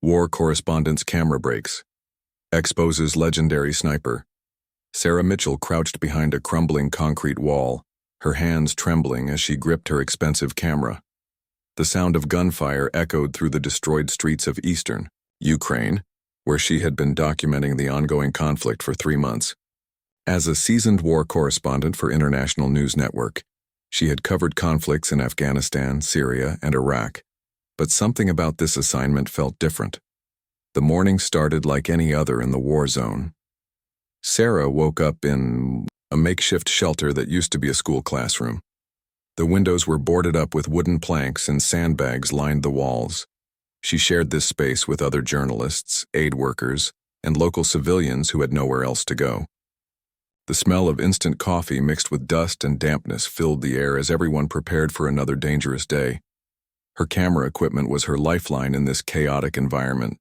War Correspondent's camera breaks. Exposes legendary sniper. Sarah Mitchell crouched behind a crumbling concrete wall, her hands trembling as she gripped her expensive camera. The sound of gunfire echoed through the destroyed streets of eastern Ukraine, where she had been documenting the ongoing conflict for 3 months. As a seasoned war correspondent for International News Network, she had covered conflicts in Afghanistan, Syria, and Iraq. But something about this assignment felt different. The morning started like any other in the war zone. Sarah woke up in a makeshift shelter that used to be a school classroom. The windows were boarded up with wooden planks and sandbags lined the walls. She shared this space with other journalists, aid workers, and local civilians who had nowhere else to go. The smell of instant coffee mixed with dust and dampness filled the air as everyone prepared for another dangerous day. Her camera equipment was her lifeline in this chaotic environment.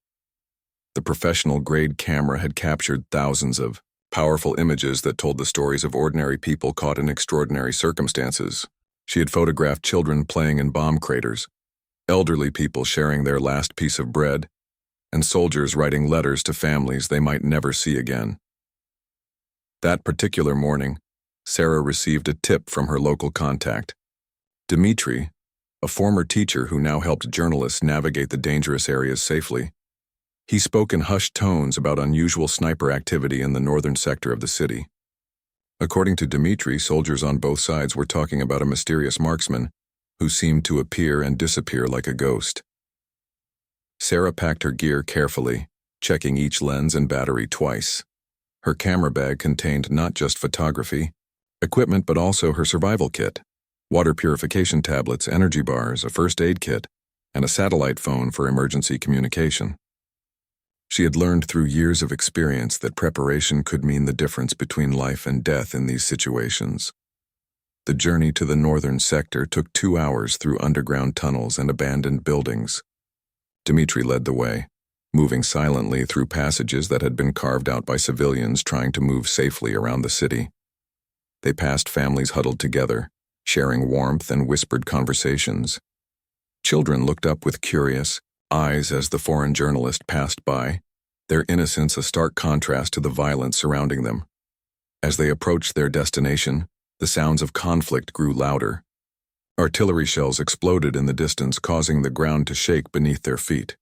The professional-grade camera had captured thousands of powerful images that told the stories of ordinary people caught in extraordinary circumstances. She had photographed children playing in bomb craters, elderly people sharing their last piece of bread, and soldiers writing letters to families they might never see again. That particular morning, Sarah received a tip from her local contact. Dmitry, a former teacher who now helped journalists navigate the dangerous areas safely. He spoke in hushed tones about unusual sniper activity in the northern sector of the city. According to Dmitry, soldiers on both sides were talking about a mysterious marksman who seemed to appear and disappear like a ghost. Sarah packed her gear carefully, checking each lens and battery twice. Her camera bag contained not just photography, equipment, but also her survival kit. Water purification tablets, energy bars, a first aid kit, and a satellite phone for emergency communication. She had learned through years of experience that preparation could mean the difference between life and death in these situations. The journey to the northern sector took 2 hours through underground tunnels and abandoned buildings. Dmitry led the way, moving silently through passages that had been carved out by civilians trying to move safely around the city. They passed families huddled together, sharing warmth and whispered conversations. Children looked up with curious eyes as the foreign journalist passed by, their innocence a stark contrast to the violence surrounding them. As they approached their destination, the sounds of conflict grew louder. Artillery shells exploded in the distance, causing the ground to shake beneath their feet.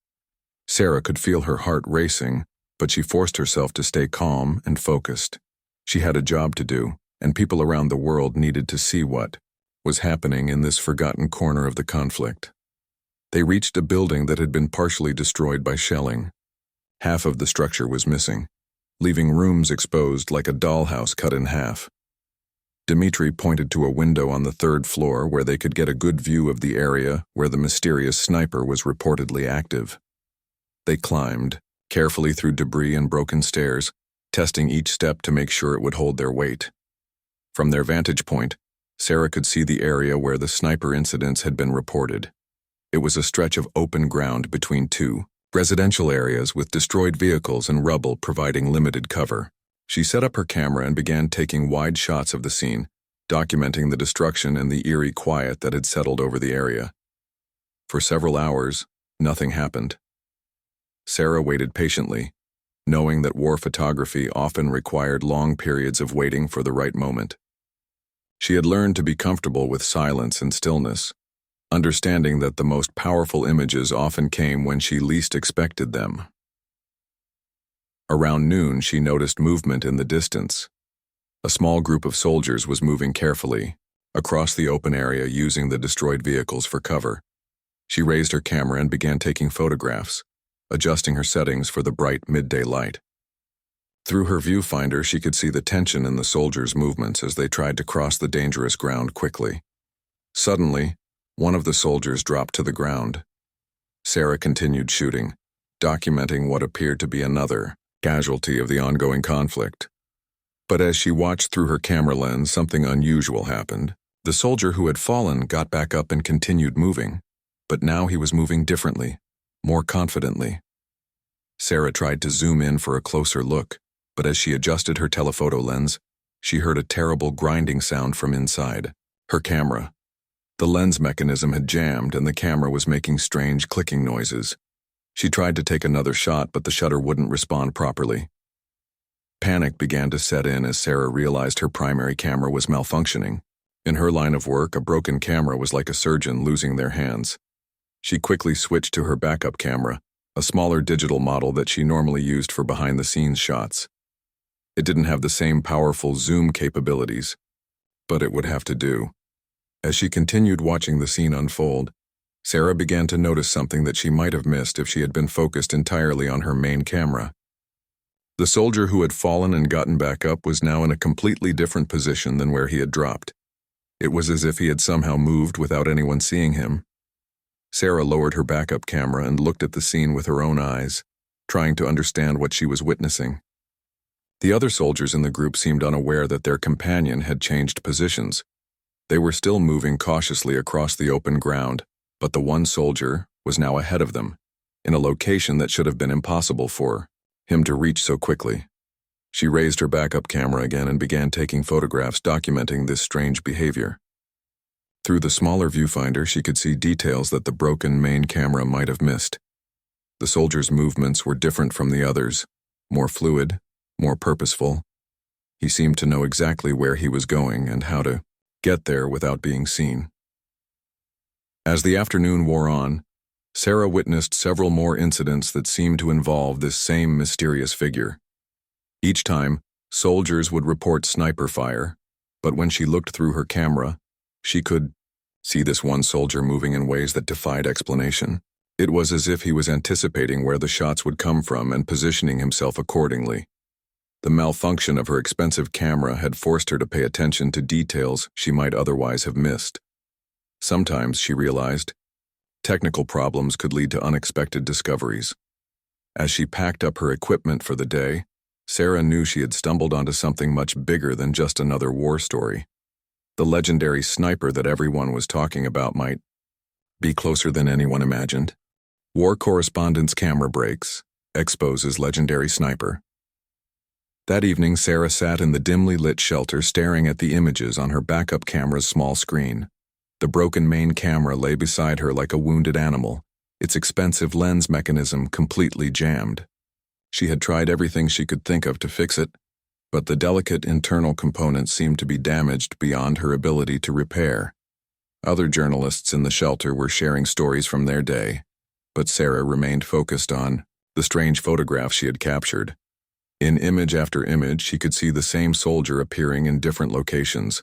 Sarah could feel her heart racing, but she forced herself to stay calm and focused. She had a job to do, and people around the world needed to see what was happening in this forgotten corner of the conflict. They reached a building that had been partially destroyed by shelling. Half of the structure was missing, leaving rooms exposed like a dollhouse cut in half. Dmitry pointed to a window on the 3rd floor where they could get a good view of the area where the mysterious sniper was reportedly active. They climbed, carefully through debris and broken stairs, testing each step to make sure it would hold their weight. From their vantage point, Sarah could see the area where the sniper incidents had been reported. It was a stretch of open ground between 2 residential areas with destroyed vehicles and rubble providing limited cover. She set up her camera and began taking wide shots of the scene, documenting the destruction and the eerie quiet that had settled over the area. For several hours, nothing happened. Sarah waited patiently, knowing that war photography often required long periods of waiting for the right moment. She had learned to be comfortable with silence and stillness, understanding that the most powerful images often came when she least expected them. Around noon, she noticed movement in the distance. A small group of soldiers was moving carefully across the open area using the destroyed vehicles for cover. She raised her camera and began taking photographs, adjusting her settings for the bright midday light. Through her viewfinder, she could see the tension in the soldiers' movements as they tried to cross the dangerous ground quickly. Suddenly, one of the soldiers dropped to the ground. Sarah continued shooting, documenting what appeared to be another casualty of the ongoing conflict. But as she watched through her camera lens, something unusual happened. The soldier who had fallen got back up and continued moving, but now he was moving differently, more confidently. Sarah tried to zoom in for a closer look, but as she adjusted her telephoto lens, she heard a terrible grinding sound from inside her camera. The lens mechanism had jammed and the camera was making strange clicking noises. She tried to take another shot, but the shutter wouldn't respond properly. Panic began to set in as Sarah realized her primary camera was malfunctioning. In her line of work, a broken camera was like a surgeon losing their hands. She quickly switched to her backup camera, a smaller digital model that she normally used for behind-the-scenes shots. It didn't have the same powerful zoom capabilities, but it would have to do. As she continued watching the scene unfold, Sarah began to notice something that she might have missed if she had been focused entirely on her main camera. The soldier who had fallen and gotten back up was now in a completely different position than where he had dropped. It was as if he had somehow moved without anyone seeing him. Sarah lowered her backup camera and looked at the scene with her own eyes, trying to understand what she was witnessing. The other soldiers in the group seemed unaware that their companion had changed positions. They were still moving cautiously across the open ground, but the one soldier was now ahead of them, in a location that should have been impossible for him to reach so quickly. She raised her backup camera again and began taking photographs documenting this strange behavior. Through the smaller viewfinder, she could see details that the broken main camera might have missed. The soldier's movements were different from the others, more fluid, more purposeful. He seemed to know exactly where he was going and how to get there without being seen. As the afternoon wore on, Sarah witnessed several more incidents that seemed to involve this same mysterious figure. Each time, soldiers would report sniper fire, but when she looked through her camera, she could see this one soldier moving in ways that defied explanation. It was as if he was anticipating where the shots would come from and positioning himself accordingly. The malfunction of her expensive camera had forced her to pay attention to details she might otherwise have missed. Sometimes, she realized, technical problems could lead to unexpected discoveries. As she packed up her equipment for the day, Sarah knew she had stumbled onto something much bigger than just another war story. The legendary sniper that everyone was talking about might be closer than anyone imagined. War Correspondent's camera breaks, exposes legendary sniper. That evening, Sarah sat in the dimly lit shelter staring at the images on her backup camera's small screen. The broken main camera lay beside her like a wounded animal, its expensive lens mechanism completely jammed. She had tried everything she could think of to fix it, but the delicate internal components seemed to be damaged beyond her ability to repair. Other journalists in the shelter were sharing stories from their day, but Sarah remained focused on the strange photographs she had captured. In image after image, she could see the same soldier appearing in different locations,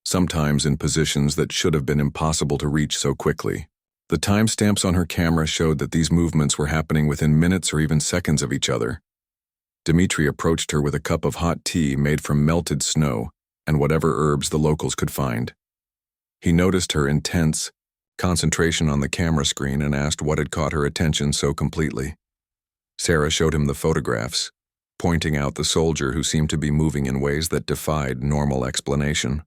sometimes in positions that should have been impossible to reach so quickly. The timestamps on her camera showed that these movements were happening within minutes or even seconds of each other. Dmitri approached her with a cup of hot tea made from melted snow and whatever herbs the locals could find. He noticed her intense concentration on the camera screen and asked what had caught her attention so completely. Sarah showed him the photographs, pointing out the soldier who seemed to be moving in ways that defied normal explanation.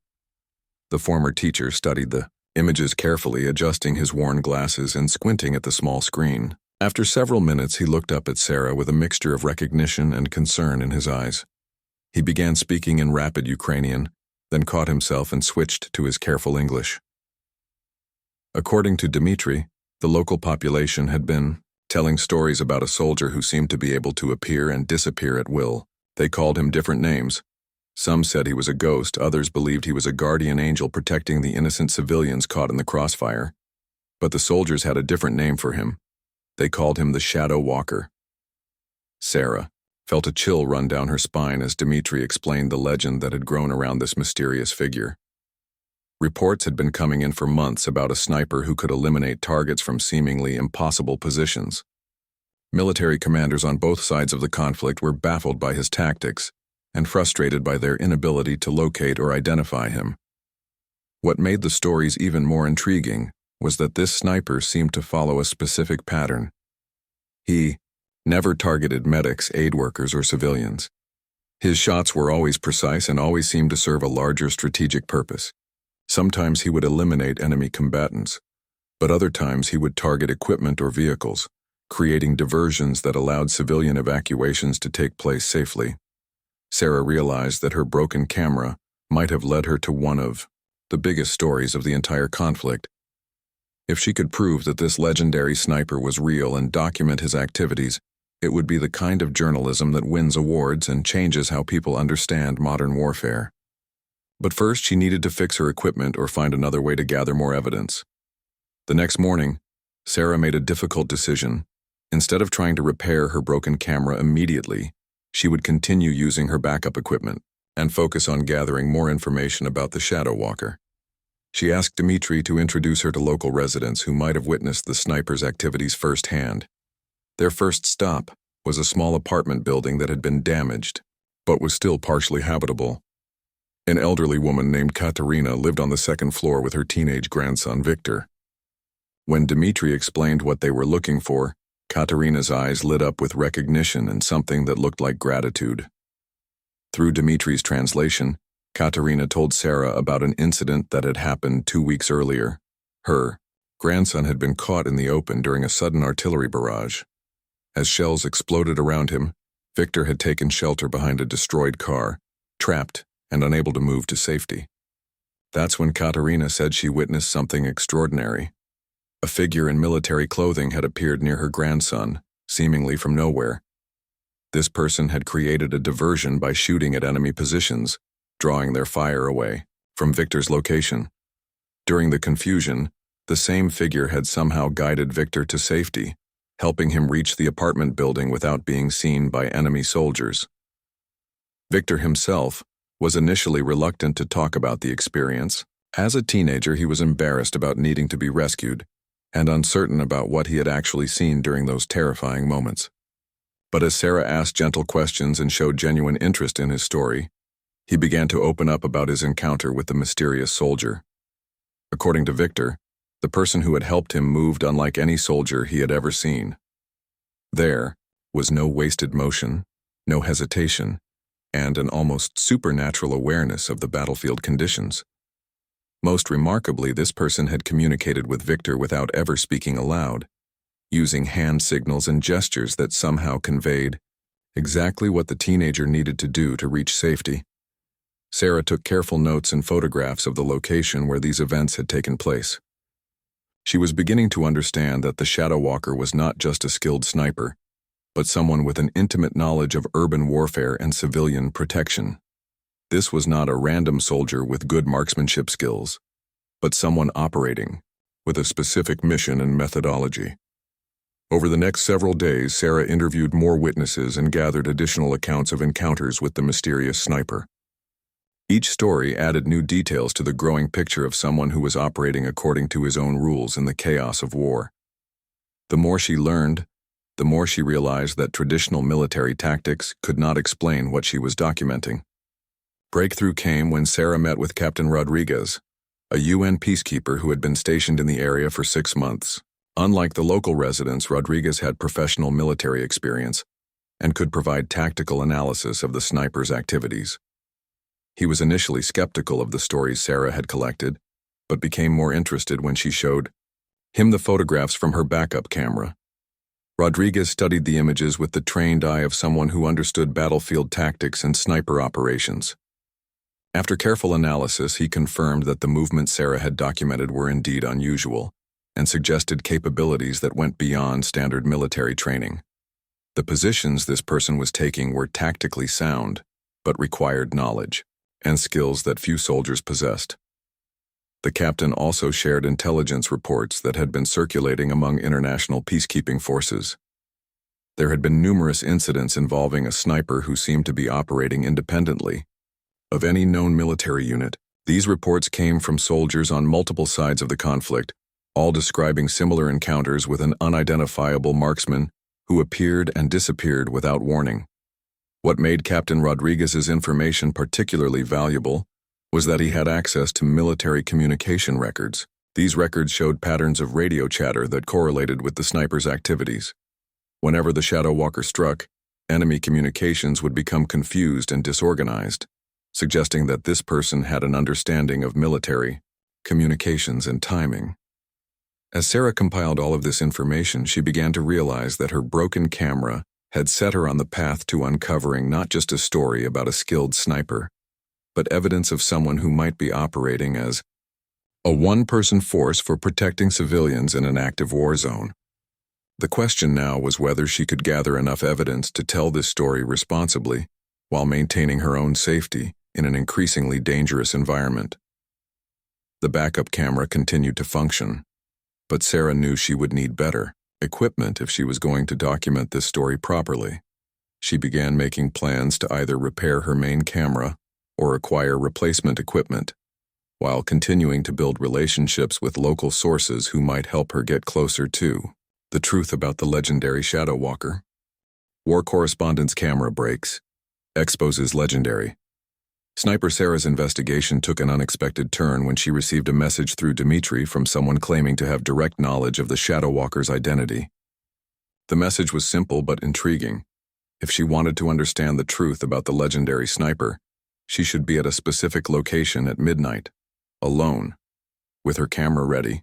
The former teacher studied the images carefully, adjusting his worn glasses and squinting at the small screen. After several minutes, he looked up at Sarah with a mixture of recognition and concern in his eyes. He began speaking in rapid Ukrainian, then caught himself and switched to his careful English. According to Dmitri, the local population had been telling stories about a soldier who seemed to be able to appear and disappear at will. They called him different names. Some said he was a ghost, others believed he was a guardian angel protecting the innocent civilians caught in the crossfire. But the soldiers had a different name for him. They called him the Shadow Walker. Sarah felt a chill run down her spine as Dmitri explained the legend that had grown around this mysterious figure. Reports had been coming in for months about a sniper who could eliminate targets from seemingly impossible positions. Military commanders on both sides of the conflict were baffled by his tactics and frustrated by their inability to locate or identify him. What made the stories even more intriguing was that this sniper seemed to follow a specific pattern. He never targeted medics, aid workers, or civilians. His shots were always precise and always seemed to serve a larger strategic purpose. Sometimes he would eliminate enemy combatants, but other times he would target equipment or vehicles, creating diversions that allowed civilian evacuations to take place safely. Sarah realized that her broken camera might have led her to one of the biggest stories of the entire conflict. If she could prove that this legendary sniper was real and document his activities, it would be the kind of journalism that wins awards and changes how people understand modern warfare. But first, she needed to fix her equipment or find another way to gather more evidence. The next morning, Sarah made a difficult decision. Instead of trying to repair her broken camera immediately, she would continue using her backup equipment and focus on gathering more information about the Shadow Walker. She asked Dmitri to introduce her to local residents who might have witnessed the sniper's activities firsthand. Their first stop was a small apartment building that had been damaged, but was still partially habitable. An elderly woman named Katerina lived on the second floor with her teenage grandson, Victor. When Dmitri explained what they were looking for, Katerina's eyes lit up with recognition and something that looked like gratitude. Through Dmitri's translation, Katerina told Sarah about an incident that had happened 2 weeks earlier. Her grandson had been caught in the open during a sudden artillery barrage. As shells exploded around him, Victor had taken shelter behind a destroyed car, trapped and unable to move to safety. That's when Katerina said she witnessed something extraordinary. A figure in military clothing had appeared near her grandson, seemingly from nowhere. This person had created a diversion by shooting at enemy positions, drawing their fire away from Victor's location. During the confusion, the same figure had somehow guided Victor to safety, helping him reach the apartment building without being seen by enemy soldiers. Victor himself was initially reluctant to talk about the experience. As a teenager, he was embarrassed about needing to be rescued and uncertain about what he had actually seen during those terrifying moments. But as Sarah asked gentle questions and showed genuine interest in his story, he began to open up about his encounter with the mysterious soldier. According to Victor, the person who had helped him moved unlike any soldier he had ever seen. There was no wasted motion, no hesitation, and an almost supernatural awareness of the battlefield conditions. Most remarkably, this person had communicated with Victor without ever speaking aloud, using hand signals and gestures that somehow conveyed exactly what the teenager needed to do to reach safety. Sarah took careful notes and photographs of the location where these events had taken place. She was beginning to understand that the Shadow Walker was not just a skilled sniper, but someone with an intimate knowledge of urban warfare and civilian protection. This was not a random soldier with good marksmanship skills, but someone operating with a specific mission and methodology. Over the next several days, Sarah interviewed more witnesses and gathered additional accounts of encounters with the mysterious sniper. Each story added new details to the growing picture of someone who was operating according to his own rules in the chaos of war. The more she learned, the more she realized that traditional military tactics could not explain what she was documenting. Breakthrough came when Sarah met with Captain Rodriguez, a UN peacekeeper who had been stationed in the area for 6 months. Unlike the local residents, Rodriguez had professional military experience and could provide tactical analysis of the sniper's activities. He was initially skeptical of the stories Sarah had collected, but became more interested when she showed him the photographs from her backup camera. Rodriguez studied the images with the trained eye of someone who understood battlefield tactics and sniper operations. After careful analysis, he confirmed that the movements Sarah had documented were indeed unusual and suggested capabilities that went beyond standard military training. The positions this person was taking were tactically sound, but required knowledge and skills that few soldiers possessed. The captain also shared intelligence reports that had been circulating among international peacekeeping forces. There had been numerous incidents involving a sniper who seemed to be operating independently of any known military unit. These reports came from soldiers on multiple sides of the conflict, all describing similar encounters with an unidentifiable marksman who appeared and disappeared without warning. What made Captain Rodriguez's information particularly valuable was that he had access to military communication records. These records showed patterns of radio chatter that correlated with the sniper's activities. Whenever the Shadow Walker struck, enemy communications would become confused and disorganized, suggesting that this person had an understanding of military communications and timing. As Sarah compiled all of this information, she began to realize that her broken camera had set her on the path to uncovering not just a story about a skilled sniper, but evidence of someone who might be operating as a one-person force for protecting civilians in an active war zone. The question now was whether she could gather enough evidence to tell this story responsibly while maintaining her own safety in an increasingly dangerous environment. The backup camera continued to function, but Sarah knew she would need better equipment if she was going to document this story properly. She began making plans to either repair her main camera or acquire replacement equipment, while continuing to build relationships with local sources who might help her get closer to the truth about the legendary Shadow Walker. War Correspondent's camera breaks, exposes legendary. Sniper Sarah's investigation took an unexpected turn when she received a message through Dimitri from someone claiming to have direct knowledge of the Shadow Walker's identity. The message was simple but intriguing. If she wanted to understand the truth about the legendary sniper, she should be at a specific location at midnight, alone, with her camera ready.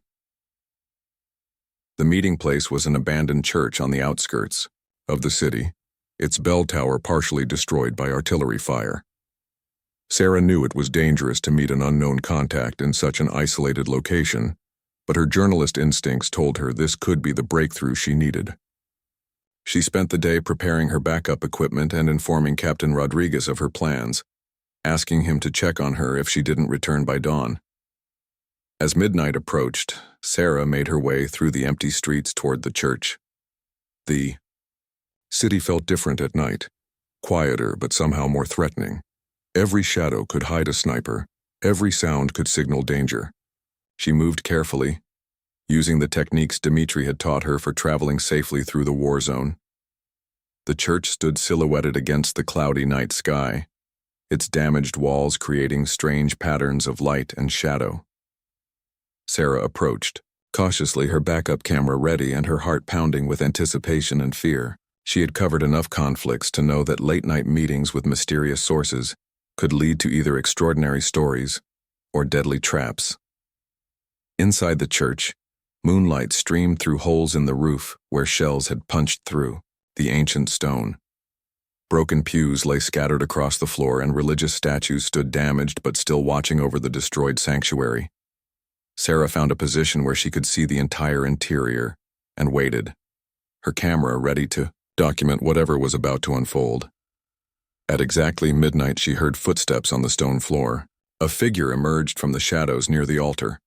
The meeting place was an abandoned church on the outskirts of the city, its bell tower partially destroyed by artillery fire. Sarah knew it was dangerous to meet an unknown contact in such an isolated location, but her journalist instincts told her this could be the breakthrough she needed. She spent the day preparing her backup equipment and informing Captain Rodriguez of her plans, asking him to check on her if she didn't return by dawn. As midnight approached, Sarah made her way through the empty streets toward the church. The city felt different at night, quieter but somehow more threatening. Every shadow could hide a sniper, every sound could signal danger. She moved carefully, using the techniques Dimitri had taught her for traveling safely through the war zone. The church stood silhouetted against the cloudy night sky, its damaged walls creating strange patterns of light and shadow. Sarah approached, cautiously, her backup camera ready and her heart pounding with anticipation and fear. She had covered enough conflicts to know that late-night meetings with mysterious sources could lead to either extraordinary stories or deadly traps. Inside the church, moonlight streamed through holes in the roof where shells had punched through the ancient stone. Broken pews lay scattered across the floor and religious statues stood damaged but still watching over the destroyed sanctuary. Sarah found a position where she could see the entire interior and waited, her camera ready to document whatever was about to unfold. At exactly midnight, she heard footsteps on the stone floor. A figure emerged from the shadows near the altar,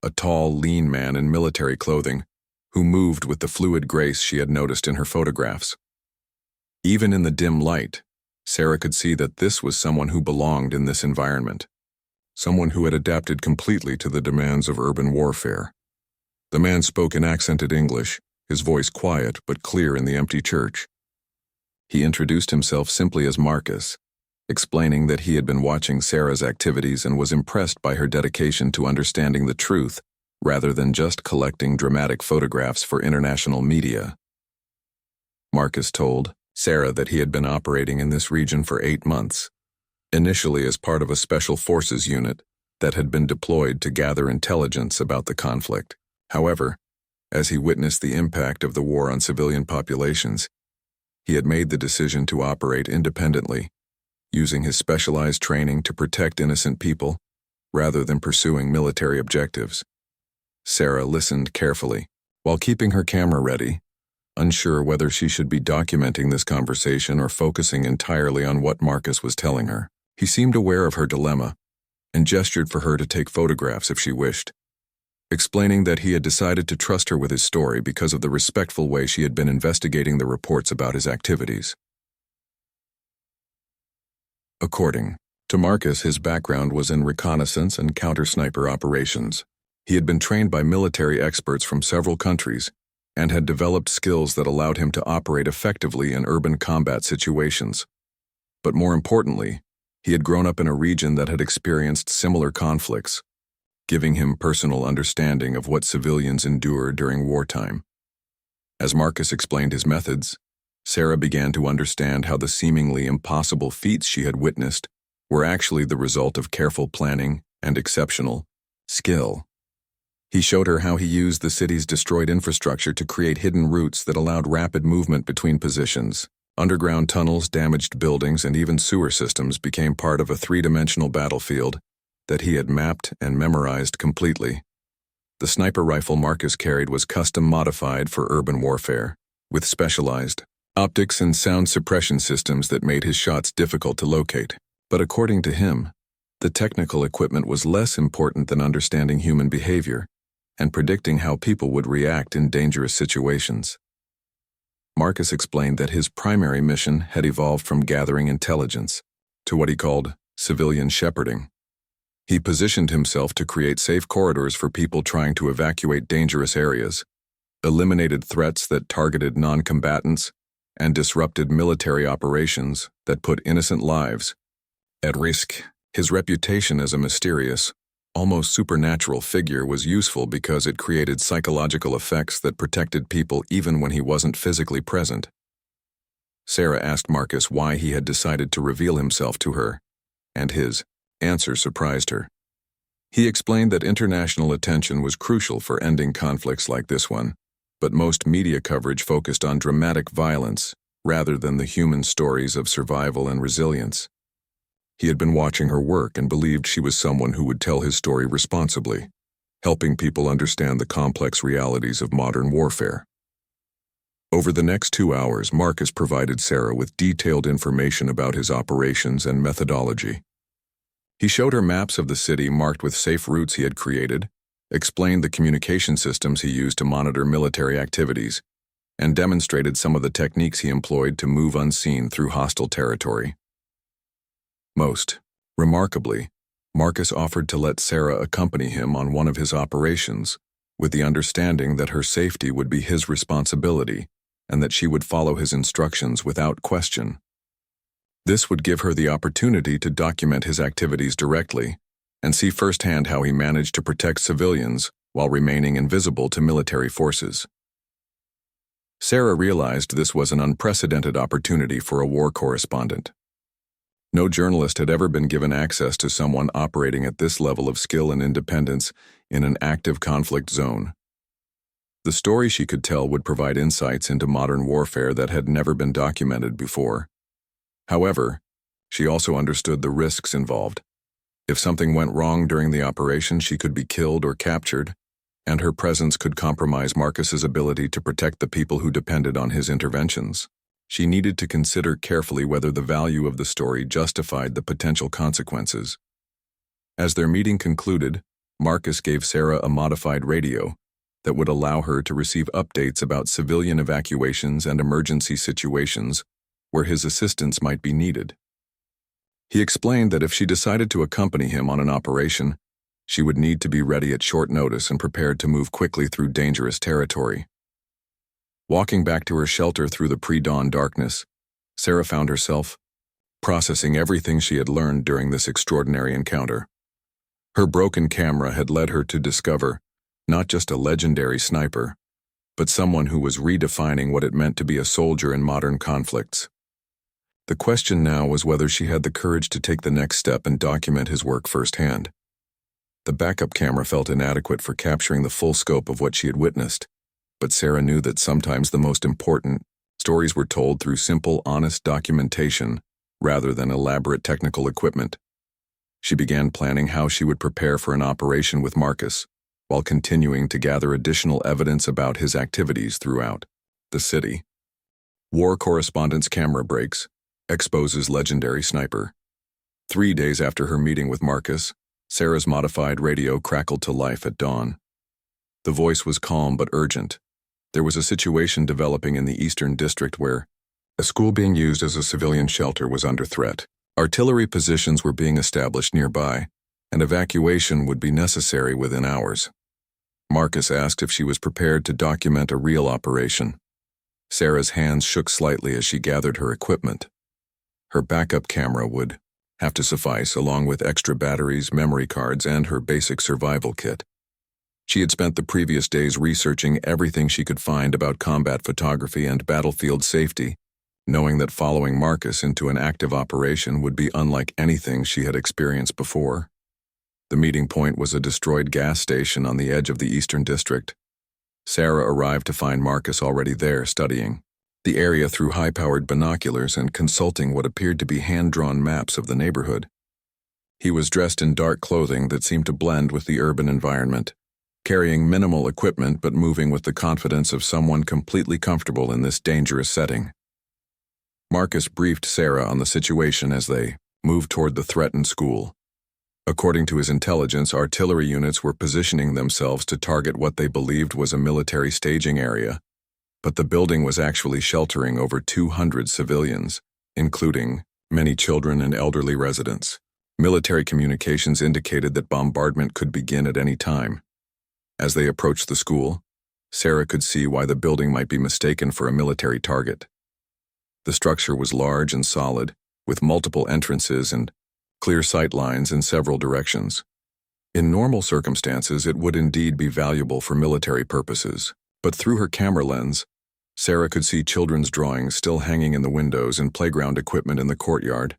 a tall, lean man in military clothing, who moved with the fluid grace she had noticed in her photographs. Even in the dim light, Sarah could see that this was someone who belonged in this environment, someone who had adapted completely to the demands of urban warfare. The man spoke in accented English, his voice quiet but clear in the empty church. He introduced himself simply as Marcus, explaining that he had been watching Sarah's activities and was impressed by her dedication to understanding the truth rather than just collecting dramatic photographs for international media. Marcus told Sarah that he had been operating in this region for 8 months, initially as part of a special forces unit that had been deployed to gather intelligence about the conflict. However, as he witnessed the impact of the war on civilian populations, he had made the decision to operate independently, using his specialized training to protect innocent people rather than pursuing military objectives. Sarah listened carefully, while keeping her camera ready, unsure whether she should be documenting this conversation or focusing entirely on what Marcus was telling her. He seemed aware of her dilemma and gestured for her to take photographs if she wished, explaining that he had decided to trust her with his story because of the respectful way she had been investigating the reports about his activities. According to Marcus, his background was in reconnaissance and counter-sniper operations. He had been trained by military experts from several countries and had developed skills that allowed him to operate effectively in urban combat situations. But more importantly, he had grown up in a region that had experienced similar conflicts, giving him personal understanding of what civilians endure during wartime. As Marcus explained his methods, Sarah began to understand how the seemingly impossible feats she had witnessed were actually the result of careful planning and exceptional skill. He showed her how he used the city's destroyed infrastructure to create hidden routes that allowed rapid movement between positions. Underground tunnels, damaged buildings, and even sewer systems became part of a three-dimensional battlefield, that he had mapped and memorized completely. The sniper rifle Marcus carried was custom-modified for urban warfare, with specialized optics and sound suppression systems that made his shots difficult to locate. But according to him, the technical equipment was less important than understanding human behavior and predicting how people would react in dangerous situations. Marcus explained that his primary mission had evolved from gathering intelligence to what he called civilian shepherding. He positioned himself to create safe corridors for people trying to evacuate dangerous areas, eliminated threats that targeted non-combatants, and disrupted military operations that put innocent lives at risk. His reputation as a mysterious, almost supernatural figure was useful because it created psychological effects that protected people even when he wasn't physically present. Sarah asked Marcus why he had decided to reveal himself to her, and his answer surprised her. He explained that international attention was crucial for ending conflicts like this one, but most media coverage focused on dramatic violence rather than the human stories of survival and resilience. He had been watching her work and believed she was someone who would tell his story responsibly, helping people understand the complex realities of modern warfare. Over the next 2 hours, Marcus provided Sarah with detailed information about his operations and methodology. He showed her maps of the city marked with safe routes he had created, explained the communication systems he used to monitor military activities, and demonstrated some of the techniques he employed to move unseen through hostile territory. Most remarkably, Marcus offered to let Sarah accompany him on one of his operations, with the understanding that her safety would be his responsibility and that she would follow his instructions without question. This would give her the opportunity to document his activities directly and see firsthand how he managed to protect civilians while remaining invisible to military forces. Sarah realized this was an unprecedented opportunity for a war correspondent. No journalist had ever been given access to someone operating at this level of skill and independence in an active conflict zone. The story she could tell would provide insights into modern warfare that had never been documented before. However, she also understood the risks involved. If something went wrong during the operation, she could be killed or captured, and her presence could compromise Marcus's ability to protect the people who depended on his interventions. She needed to consider carefully whether the value of the story justified the potential consequences. As their meeting concluded, Marcus gave Sarah a modified radio that would allow her to receive updates about civilian evacuations and emergency situations where his assistance might be needed. He explained that if she decided to accompany him on an operation, she would need to be ready at short notice and prepared to move quickly through dangerous territory. Walking back to her shelter through the pre-dawn darkness, Sarah found herself processing everything she had learned during this extraordinary encounter. Her broken camera had led her to discover not just a legendary sniper, but someone who was redefining what it meant to be a soldier in modern conflicts. The question now was whether she had the courage to take the next step and document his work firsthand. The backup camera felt inadequate for capturing the full scope of what she had witnessed, but Sarah knew that sometimes the most important stories were told through simple, honest documentation rather than elaborate technical equipment. She began planning how she would prepare for an operation with Marcus, while continuing to gather additional evidence about his activities throughout the city. War Correspondent's camera breaks, exposes legendary sniper. 3 days after her meeting with Marcus, Sarah's modified radio crackled to life at dawn. The voice was calm but urgent. There was a situation developing in the Eastern District where a school being used as a civilian shelter was under threat. Artillery positions were being established nearby, and evacuation would be necessary within hours. Marcus asked if she was prepared to document a real operation. Sarah's hands shook slightly as she gathered her equipment. Her backup camera would have to suffice, along with extra batteries, memory cards, and her basic survival kit. She had spent the previous days researching everything she could find about combat photography and battlefield safety, knowing that following Marcus into an active operation would be unlike anything she had experienced before. The meeting point was a destroyed gas station on the edge of the Eastern District. Sarah arrived to find Marcus already there studying the area through high-powered binoculars and consulting what appeared to be hand-drawn maps of the neighborhood. He was dressed in dark clothing that seemed to blend with the urban environment, carrying minimal equipment but moving with the confidence of someone completely comfortable in this dangerous setting. Marcus briefed Sarah on the situation as they moved toward the threatened school. According to his intelligence, artillery units were positioning themselves to target what they believed was a military staging area, but the building was actually sheltering over 200 civilians, including many children and elderly residents. Military communications indicated that bombardment could begin at any time. As they approached the school, Sarah could see why the building might be mistaken for a military target. The structure was large and solid, with multiple entrances and clear sight lines in several directions. In normal circumstances, it would indeed be valuable for military purposes, but through her camera lens, Sarah could see children's drawings still hanging in the windows and playground equipment in the courtyard.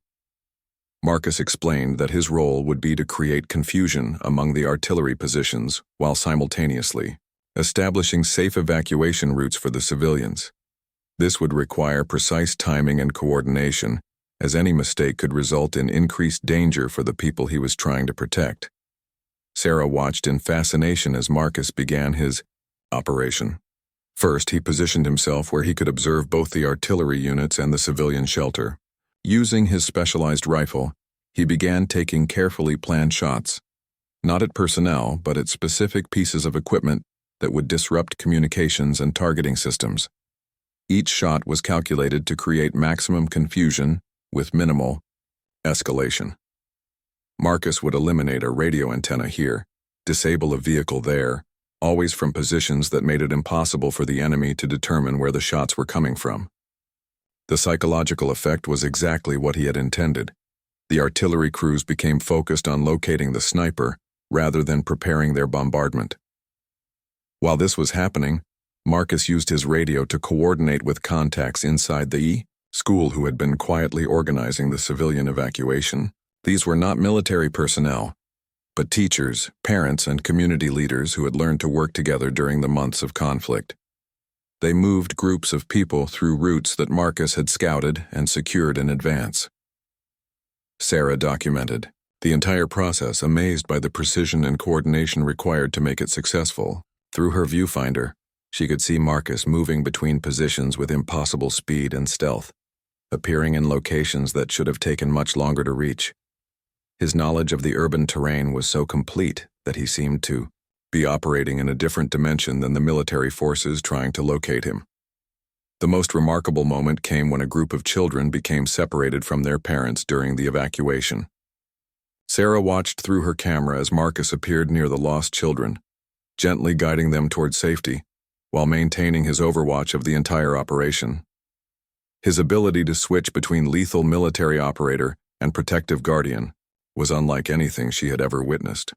Marcus explained that his role would be to create confusion among the artillery positions while simultaneously establishing safe evacuation routes for the civilians. This would require precise timing and coordination, as any mistake could result in increased danger for the people he was trying to protect. Sarah watched in fascination as Marcus began his operation. First, he positioned himself where he could observe both the artillery units and the civilian shelter. Using his specialized rifle, he began taking carefully planned shots, not at personnel, but at specific pieces of equipment that would disrupt communications and targeting systems. Each shot was calculated to create maximum confusion with minimal escalation. Marcus would eliminate a radio antenna here, disable a vehicle there, always from positions that made it impossible for the enemy to determine where the shots were coming from. The psychological effect was exactly what he had intended. The artillery crews became focused on locating the sniper rather than preparing their bombardment. While this was happening, Marcus used his radio to coordinate with contacts inside the school who had been quietly organizing the civilian evacuation. These were not military personnel, but teachers, parents, and community leaders who had learned to work together during the months of conflict. They moved groups of people through routes that Marcus had scouted and secured in advance. Sarah documented the entire process, amazed by the precision and coordination required to make it successful. Through her viewfinder, she could see Marcus moving between positions with impossible speed and stealth, appearing in locations that should have taken much longer to reach. His knowledge of the urban terrain was so complete that he seemed to be operating in a different dimension than the military forces trying to locate him. The most remarkable moment came when a group of children became separated from their parents during the evacuation. Sarah watched through her camera as Marcus appeared near the lost children, gently guiding them toward safety, while maintaining his overwatch of the entire operation. His ability to switch between lethal military operator and protective guardian was unlike anything she had ever witnessed.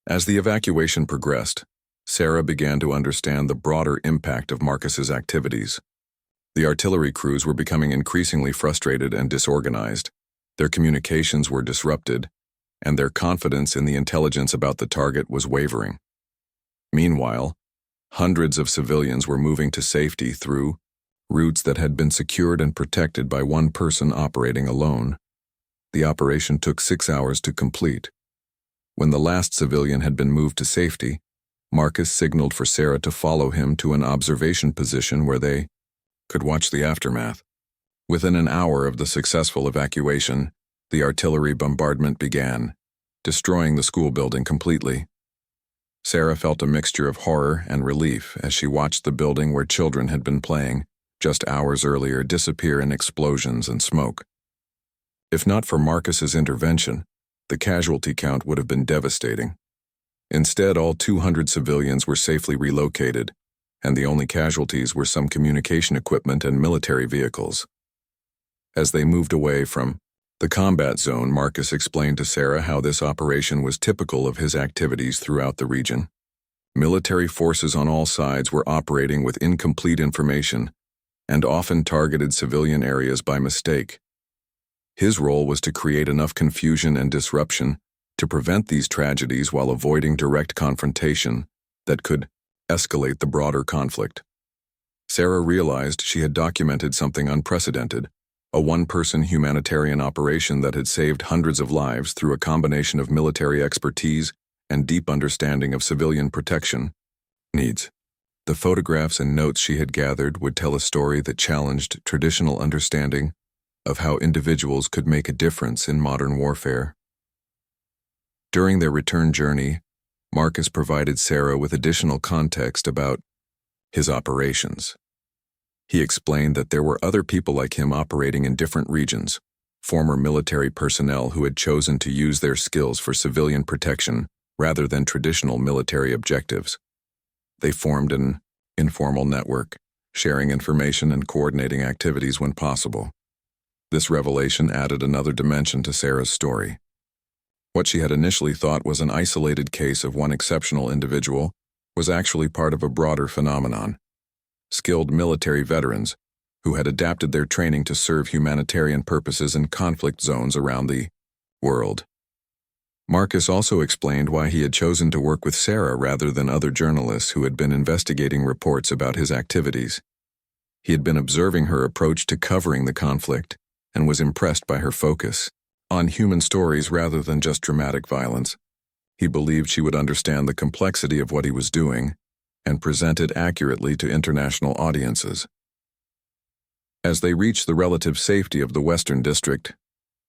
As the evacuation progressed, Sarah began to understand the broader impact of Marcus's activities. The artillery crews were becoming increasingly frustrated and disorganized. Their communications were disrupted, and their confidence in the intelligence about the target was wavering. Meanwhile, hundreds of civilians were moving to safety through routes that had been secured and protected by one person operating alone. The operation took 6 hours to complete. When the last civilian had been moved to safety, Marcus signaled for Sarah to follow him to an observation position where they could watch the aftermath. Within an hour of the successful evacuation, the artillery bombardment began, destroying the school building completely. Sarah felt a mixture of horror and relief as she watched the building where children had been playing just hours earlier disappear in explosions and smoke. If not for Marcus's intervention, the casualty count would have been devastating. Instead, all 200 civilians were safely relocated, and the only casualties were some communication equipment and military vehicles. As they moved away from the combat zone, Marcus explained to Sarah how this operation was typical of his activities throughout the region. Military forces on all sides were operating with incomplete information and often targeted civilian areas by mistake. His role was to create enough confusion and disruption to prevent these tragedies while avoiding direct confrontation that could escalate the broader conflict. Sarah realized she had documented something unprecedented, a one-person humanitarian operation that had saved hundreds of lives through a combination of military expertise and deep understanding of civilian protection needs. The photographs and notes she had gathered would tell a story that challenged traditional understanding of how individuals could make a difference in modern warfare. During their return journey, Marcus provided Sarah with additional context about his operations. He explained that there were other people like him operating in different regions, former military personnel who had chosen to use their skills for civilian protection rather than traditional military objectives. They formed an informal network, sharing information and coordinating activities when possible. This revelation added another dimension to Sarah's story. What she had initially thought was an isolated case of one exceptional individual was actually part of a broader phenomenon. Skilled military veterans who had adapted their training to serve humanitarian purposes in conflict zones around the world. Marcus also explained why he had chosen to work with Sarah rather than other journalists who had been investigating reports about his activities. He had been observing her approach to covering the conflict and was impressed by her focus on human stories rather than just dramatic violence. He believed she would understand the complexity of what he was doing and present it accurately to international audiences. As they reached the relative safety of the Western District,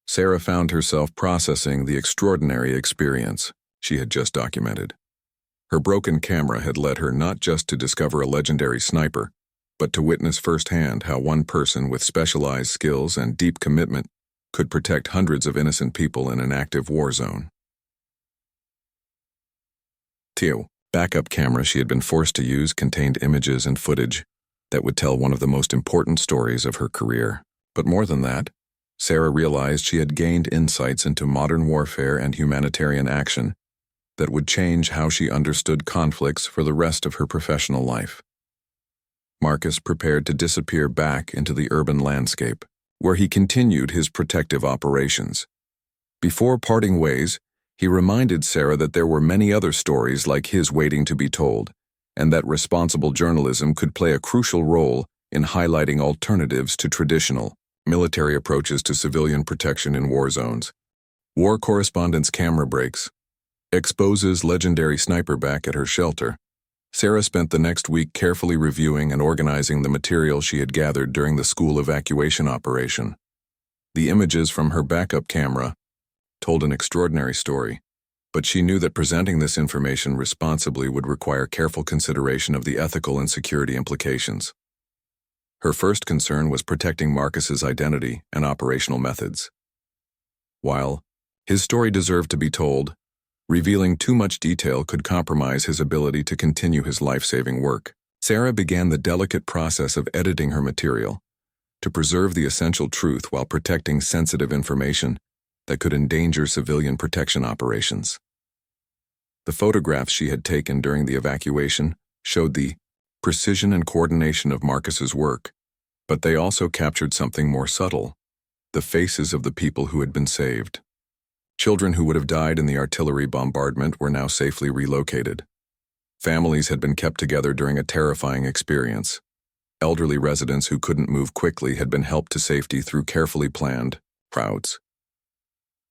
Sarah found herself processing the extraordinary experience she had just documented. Her broken camera had led her not just to discover a legendary sniper, but to witness firsthand how one person with specialized skills and deep commitment could protect hundreds of innocent people in an active war zone. Backup camera she had been forced to use contained images and footage that would tell one of the most important stories of her career. But more than that, Sarah realized she had gained insights into modern warfare and humanitarian action that would change how she understood conflicts for the rest of her professional life. Marcus prepared to disappear back into the urban landscape, where he continued his protective operations. Before parting ways, he reminded Sarah that there were many other stories like his waiting to be told, and that responsible journalism could play a crucial role in highlighting alternatives to traditional military approaches to civilian protection in war zones. War Correspondent's camera breaks exposes legendary sniper back at her shelter. Sarah spent the next week carefully reviewing and organizing the material she had gathered during the school evacuation operation. The images from her backup camera told an extraordinary story, but she knew that presenting this information responsibly would require careful consideration of the ethical and security implications. Her first concern was protecting Marcus's identity and operational methods. While his story deserved to be told, revealing too much detail could compromise his ability to continue his life-saving work. Sarah began the delicate process of editing her material to preserve the essential truth while protecting sensitive information that could endanger civilian protection operations. The photographs she had taken during the evacuation showed the precision and coordination of Marcus's work, but they also captured something more subtle: the faces of the people who had been saved. Children who would have died in the artillery bombardment were now safely relocated. Families had been kept together during a terrifying experience. Elderly residents who couldn't move quickly had been helped to safety through carefully planned routes.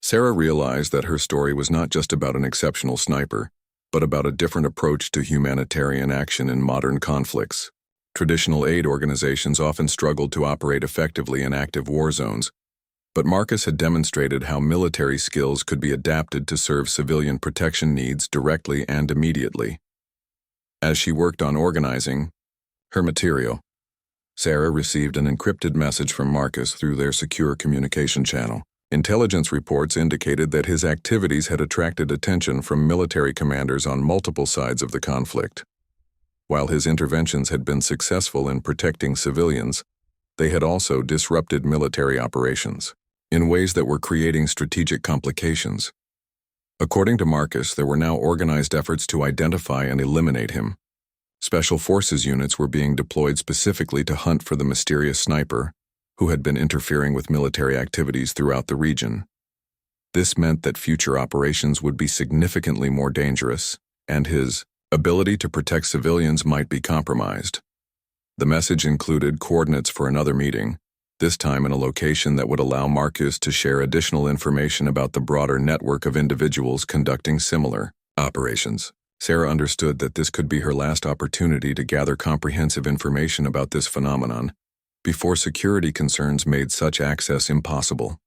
Sarah realized that her story was not just about an exceptional sniper, but about a different approach to humanitarian action in modern conflicts. Traditional aid organizations often struggled to operate effectively in active war zones, but Marcus had demonstrated how military skills could be adapted to serve civilian protection needs directly and immediately. As she worked on organizing her material, Sarah received an encrypted message from Marcus through their secure communication channel. Intelligence reports indicated that his activities had attracted attention from military commanders on multiple sides of the conflict. While his interventions had been successful in protecting civilians, they had also disrupted military operations in ways that were creating strategic complications. According to Marcus, there were now organized efforts to identify and eliminate him. Special forces units were being deployed specifically to hunt for the mysterious sniper who had been interfering with military activities throughout the region. This meant that future operations would be significantly more dangerous, and his ability to protect civilians might be compromised. The message included coordinates for another meeting, this time in a location that would allow Marcus to share additional information about the broader network of individuals conducting similar operations. Sarah understood that this could be her last opportunity to gather comprehensive information about this phenomenon before security concerns made such access impossible.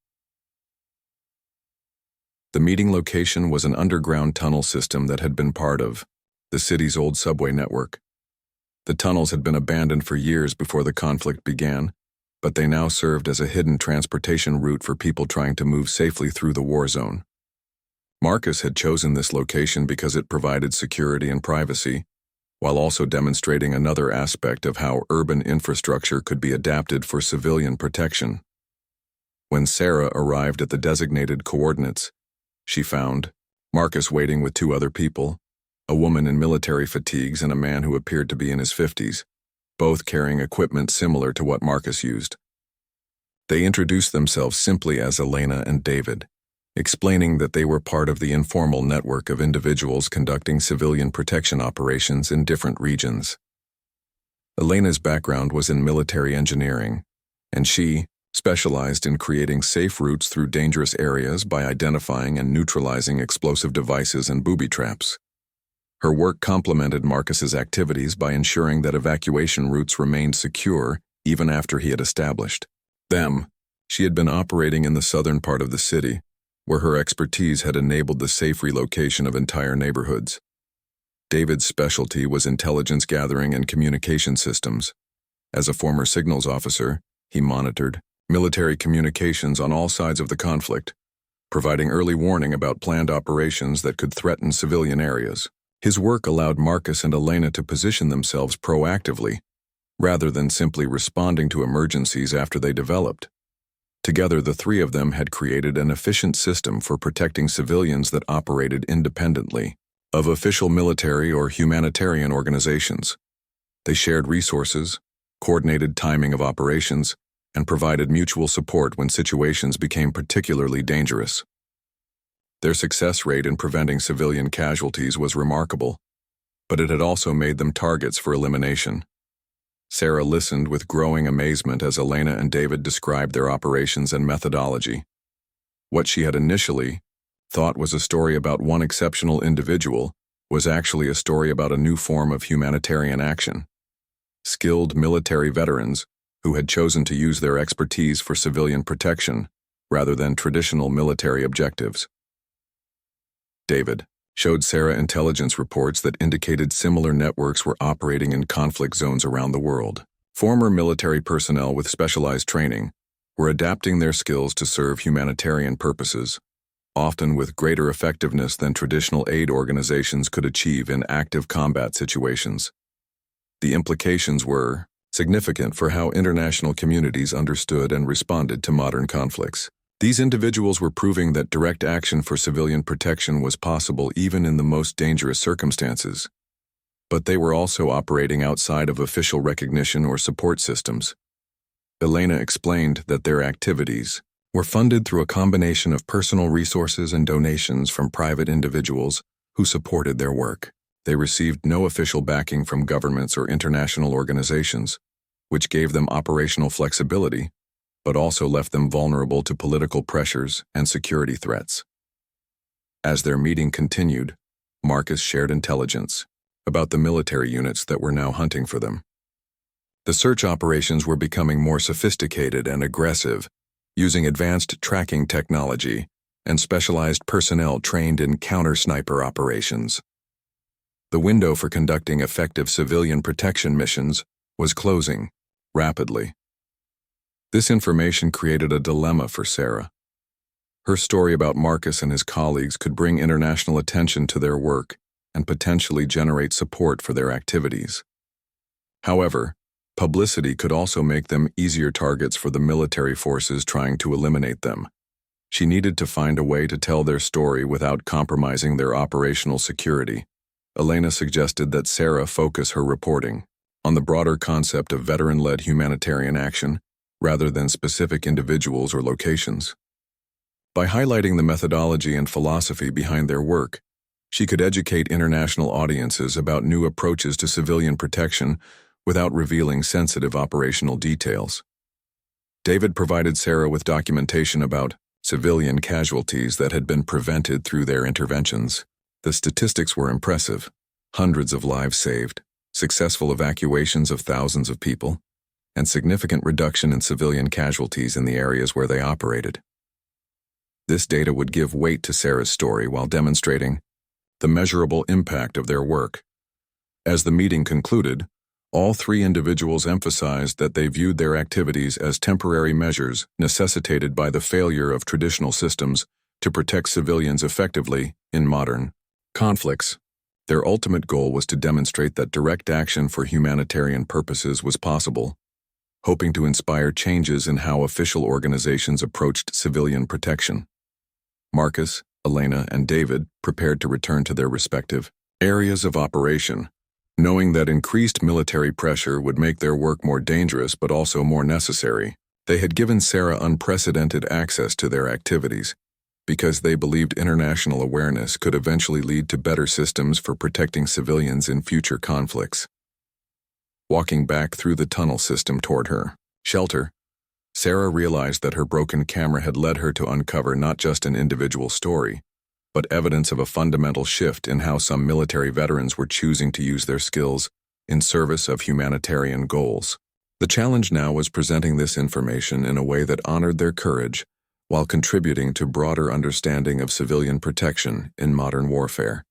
The meeting location was an underground tunnel system that had been part of the city's old subway network. The tunnels had been abandoned for years before the conflict began, but they now served as a hidden transportation route for people trying to move safely through the war zone. Marcus had chosen this location because it provided security and privacy, while also demonstrating another aspect of how urban infrastructure could be adapted for civilian protection. When Sarah arrived at the designated coordinates, she found Marcus waiting with two other people, a woman in military fatigues and a man who appeared to be in his 50s, both carrying equipment similar to what Marcus used. They introduced themselves simply as Elena and David, explaining that they were part of the informal network of individuals conducting civilian protection operations in different regions. Elena's background was in military engineering, and she specialized in creating safe routes through dangerous areas by identifying and neutralizing explosive devices and booby traps. Her work complemented Marcus's activities by ensuring that evacuation routes remained secure even after he had established them. She had been operating in the southern part of the city, where her expertise had enabled the safe relocation of entire neighborhoods. David's specialty was intelligence gathering and communication systems. As a former signals officer, he monitored military communications on all sides of the conflict, providing early warning about planned operations that could threaten civilian areas. His work allowed Marcus and Elena to position themselves proactively, rather than simply responding to emergencies after they developed. Together, the three of them had created an efficient system for protecting civilians that operated independently of official military or humanitarian organizations. They shared resources, coordinated timing of operations, and provided mutual support when situations became particularly dangerous. Their success rate in preventing civilian casualties was remarkable, but it had also made them targets for elimination. Sarah listened with growing amazement as Elena and David described their operations and methodology. What she had initially thought was a story about one exceptional individual was actually a story about a new form of humanitarian action. Skilled military veterans who had chosen to use their expertise for civilian protection rather than traditional military objectives. David showed Sarah intelligence reports that indicated similar networks were operating in conflict zones around the world. Former military personnel with specialized training were adapting their skills to serve humanitarian purposes, often with greater effectiveness than traditional aid organizations could achieve in active combat situations. The implications were significant for how international communities understood and responded to modern conflicts. These individuals were proving that direct action for civilian protection was possible even in the most dangerous circumstances. But they were also operating outside of official recognition or support systems. Elena explained that their activities were funded through a combination of personal resources and donations from private individuals who supported their work. They received no official backing from governments or international organizations, which gave them operational flexibility, but also left them vulnerable to political pressures and security threats. As their meeting continued, Marcus shared intelligence about the military units that were now hunting for them. The search operations were becoming more sophisticated and aggressive, using advanced tracking technology and specialized personnel trained in counter-sniper operations. The window for conducting effective civilian protection missions was closing rapidly. This information created a dilemma for Sarah. Her story about Marcus and his colleagues could bring international attention to their work and potentially generate support for their activities. However, publicity could also make them easier targets for the military forces trying to eliminate them. She needed to find a way to tell their story without compromising their operational security. Elena suggested that Sarah focus her reporting on the broader concept of veteran-led humanitarian action rather than specific individuals or locations. By highlighting the methodology and philosophy behind their work, she could educate international audiences about new approaches to civilian protection without revealing sensitive operational details. David provided Sarah with documentation about civilian casualties that had been prevented through their interventions. The statistics were impressive. Hundreds of lives saved, successful evacuations of thousands of people, and significant reduction in civilian casualties in the areas where they operated. This data would give weight to Sarah's story while demonstrating the measurable impact of their work. As the meeting concluded, all three individuals emphasized that they viewed their activities as temporary measures necessitated by the failure of traditional systems to protect civilians effectively in modern conflicts. Their ultimate goal was to demonstrate that direct action for humanitarian purposes was possible, hoping to inspire changes in how official organizations approached civilian protection. Marcus, Elena, and David prepared to return to their respective areas of operation, knowing that increased military pressure would make their work more dangerous but also more necessary. They had given Sarah unprecedented access to their activities because they believed international awareness could eventually lead to better systems for protecting civilians in future conflicts. Walking back through the tunnel system toward her shelter, Sarah realized that her broken camera had led her to uncover not just an individual story, but evidence of a fundamental shift in how some military veterans were choosing to use their skills in service of humanitarian goals. The challenge now was presenting this information in a way that honored their courage while contributing to broader understanding of civilian protection in modern warfare.